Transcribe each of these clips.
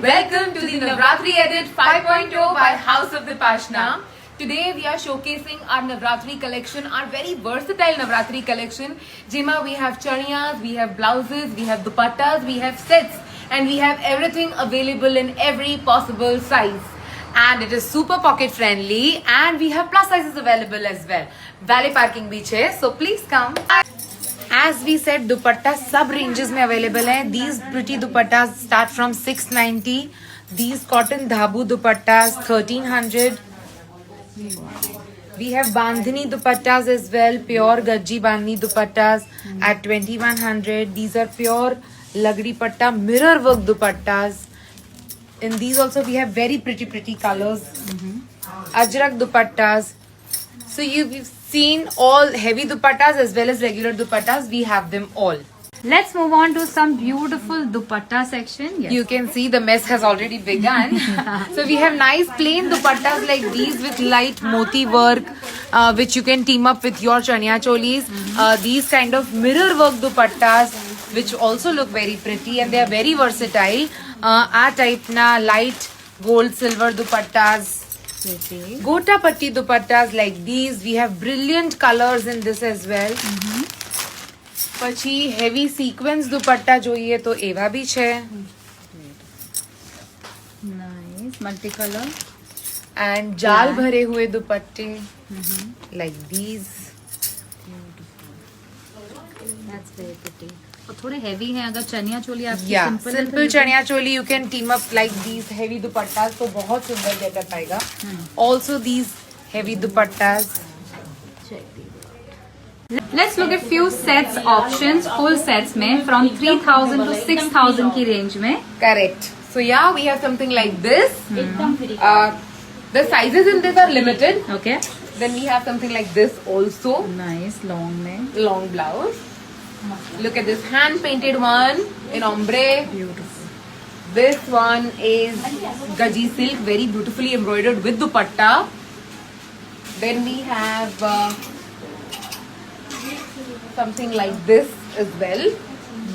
welcome to the Navratri Edit 5.0 by House of Vipashna. Today we are showcasing our Navratri collection, our very versatile Navratri collection. Jima, we have chaniyas, we have blouses, we have dupattas, we have sets, and we have everything available in every possible size. And it is super pocket friendly, and we have plus sizes available as well. Valet parking beach hai, so please come. As we said, dupatta sub ranges में available है. These pretty dupattas start from 690. These cotton dhabu dupattas 1300. We have bandhani dupattas as well. Pure gajji bandhani dupattas at 2100. These are pure lagdi patta mirror work dupattas. In these also we have very pretty colors. Ajrak dupattas. So you've seen all heavy dupattas as well as regular dupattas. We have them all. Let's move on to some beautiful dupatta section. Yes. You can see the mess has already begun. So we have nice plain dupattas like these with light moti work, which you can team up with your chaniya cholis. These kind of mirror work dupattas, which also look very pretty and they are very versatile. Our type na light gold silver dupattas. Gota patti dupattas like these. We have brilliant colors in this as well. પછી heavy sequence दुपट्टा જોઈએ તો એવા બી છે. Nice multicolor and जाल भरे हुए दुपट्टे like these. That's very pretty. और थोड़े heavy हैं. अगर चनिया चोली आपकी Yeah, simple simple chaniya choli you can team up like these heavy दुपट्टास तो बहुत सुंदर गेटअप आएगा. Also these heavy दुपट्टास. Let's look at few sets options, full sets में from 3000 to 6000 की range में. Correct. So yeah, we have something like this. The sizes in this are limited. Okay. Then we have something like this also. Nice long में. Long blouse. Look at this hand painted one in ombre. Beautiful. This one is gaji silk, very beautifully embroidered with dupatta. Then we have something like this as well.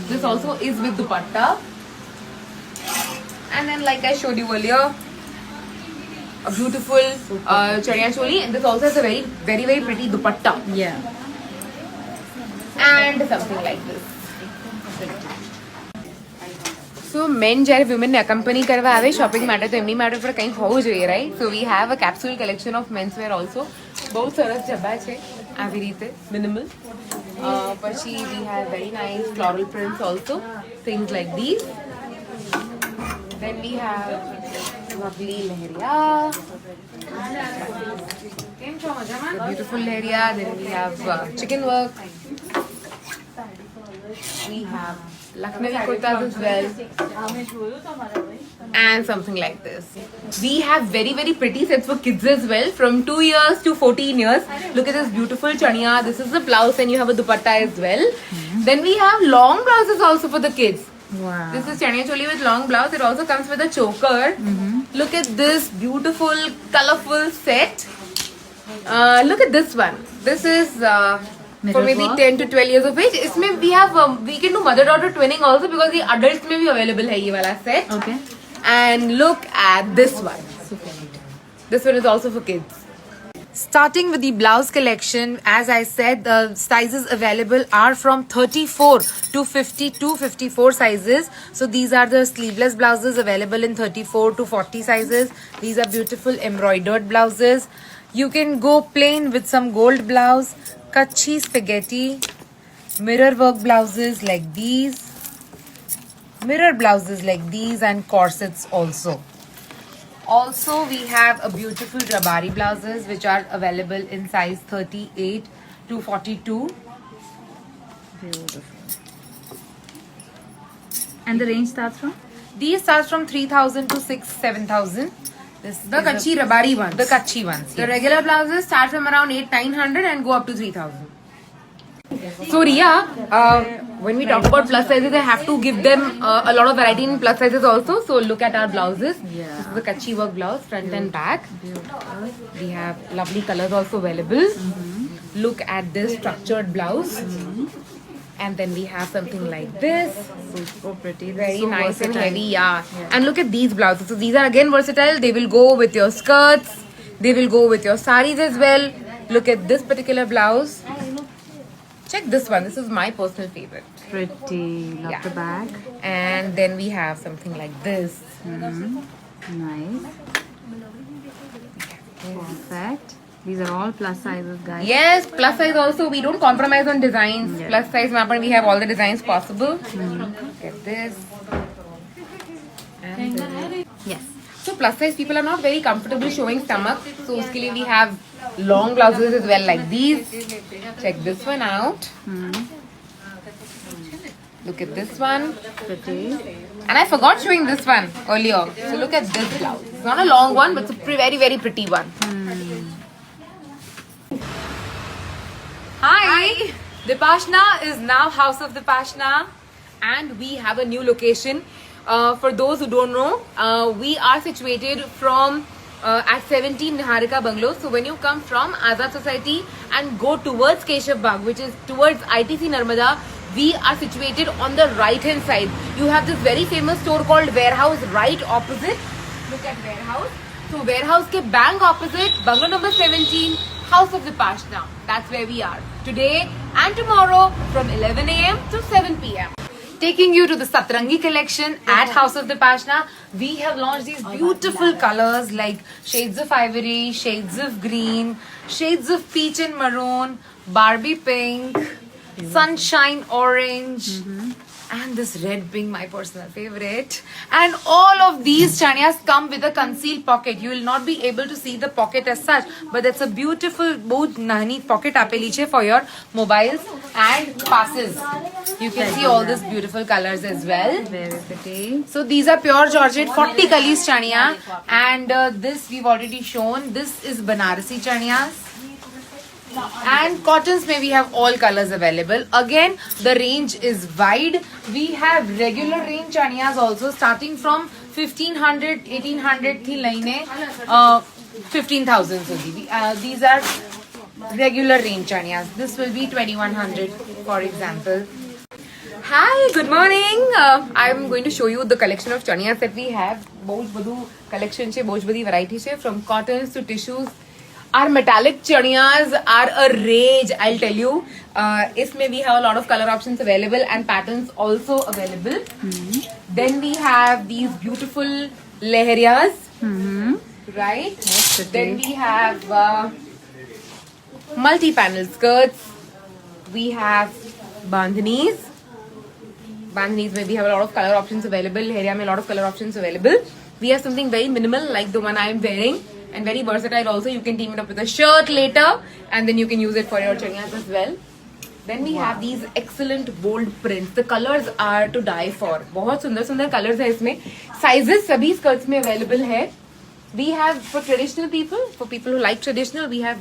This also is with dupatta. And then like I showed you earlier, a beautiful chaniya choli, and this also has a very pretty dupatta. Yeah. And something like this. So men જ્યારે women ને accompany કરવા આવે shopping માટે તો એમની માટે પર કંઈક હોવું જોઈએ, right? So we have a capsule collection of menswear also. बहुत સરસ જબ્બા છે આવી રીતે minimal. પછી we have very nice floral prints also, things like these. Then we have lovely lehriya. Beautiful lehriya. Then we have chicken work. We have Lucknowi kurtas as well. And something like this. We have very pretty sets for kids as well, from 2 years to 14 years. Look at this beautiful chaniya. This is the blouse and you have a dupatta as well. Then we have long blouses also for the kids. Wow. This is chaniya choli with long blouse. It also comes with a choker. Look at this beautiful colorful set. Look at this one. This is for maybe 10 to 12 years of age. इसमें we have we can do mother daughter twinning also because the adults में भी available है ये वाला set. Okay. And look at this one. This one is also for kids. Starting with the blouse collection, as I said, the sizes available are from 34 to 52, 54 sizes. So these are the sleeveless blouses available in 34 to 40 sizes. These are beautiful embroidered blouses. You can go plain with some gold blouse, Kachhi spaghetti, mirror work blouses like these, mirror blouses like these, and corsets also. Also, we have a beautiful rabari blouses which are available in size 38 to 42. Beautiful. And the range starts from? These start from 3,000 to 7,000. This the Kachhi rabari ones. The Kachhi ones. The regular blouses start from around 8,900 and go up to 3,000. So Riya, when we talk about plus sizes, I have to give them a lot of variety in plus sizes also. So look at our blouses. Yeah. This is the Kachhi work blouse, front and back. Beautiful. We have lovely colors also available. Look at this structured blouse. And then we have something like this. So pretty. Very So nice and versatile. heavy, yeah. And look at these blouses. So these are again versatile. They will go with your skirts. They will go with your saris as well. Look at this particular blouse. Check this one. This is my personal favorite. Pretty. Love Yeah. the back. And then we have something like this. Nice. Perfect. These are all plus sizes, guys. Yes, plus size also. We don't compromise on designs. Yes. Plus size mapper, we have all the designs possible. Look at this. And Yes. so plus size people are not very comfortable showing stomach. So uske liye we have long blouses as well like these. Check this one out. Look at this one. Pretty. And I forgot showing this one earlier. So look at this blouse. It's not a long one, but it's a very, very pretty one. Hi! Dipashna is now House of Dipashna, and we have a new location. For those who don't know, we are situated from at 17 Niharika Bungalow. So when you come from Azad Society and go towards Keshav Bagh, which is towards ITC Narmada, we are situated on the right hand side. You have this very famous store called Warehouse right opposite. Look at Warehouse. So Warehouse ke bank opposite, bungalow number 17, House of Dipashna. That's where we are today and tomorrow from 11 a.m. to 7 p.m. Taking you to the Satrangi collection at House of Dipashna. We have launched these beautiful colors like shades of ivory, shades of green, shades of peach and maroon, Barbie pink, sunshine orange, and this red pink, my personal favorite. And all of these chaniyas come with a concealed pocket. You will not be able to see the pocket as such, but that's a beautiful both nani pocket aap liche for your mobiles and passes. You can see all these beautiful colors as well. Very pretty. So these are pure Georgette 40 kalis chaniya, and this we've already shown. This is Banarasi chaniyas. And cottons may we have all colors available. Again, the range is wide. We have regular range chaniyas also starting from 1500, 1800 thi laine 15,000 સુધી. These are regular range chaniyas. This will be 2100 for example. Hi, good morning. I'm going to show you the collection of chaniyas that we have. બહુ જ બધું collection છે, બહુ જ બધી variety છે, from cottons to tissues. Our metallic chaniyas are a rage, I'll tell you. Isme we have a lot of color options available and patterns also available. Then we have these beautiful leheriyas, right? pretty. Then we have multi-panel skirts. We have bandhanis. Bandhanis where we have a lot of color options available. Leheriya mein a lot of color options available. We have something very minimal like the one I am wearing. And very versatile also. You can team it up with a shirt later and then you can use it for your chaniyas as well. Then we have these excellent bold prints. The colors are to die for. बहुत सुंदर सुंदर colors है इसमें. Sizes सभी skirts में available है. We have for traditional people, for people who like traditional, we have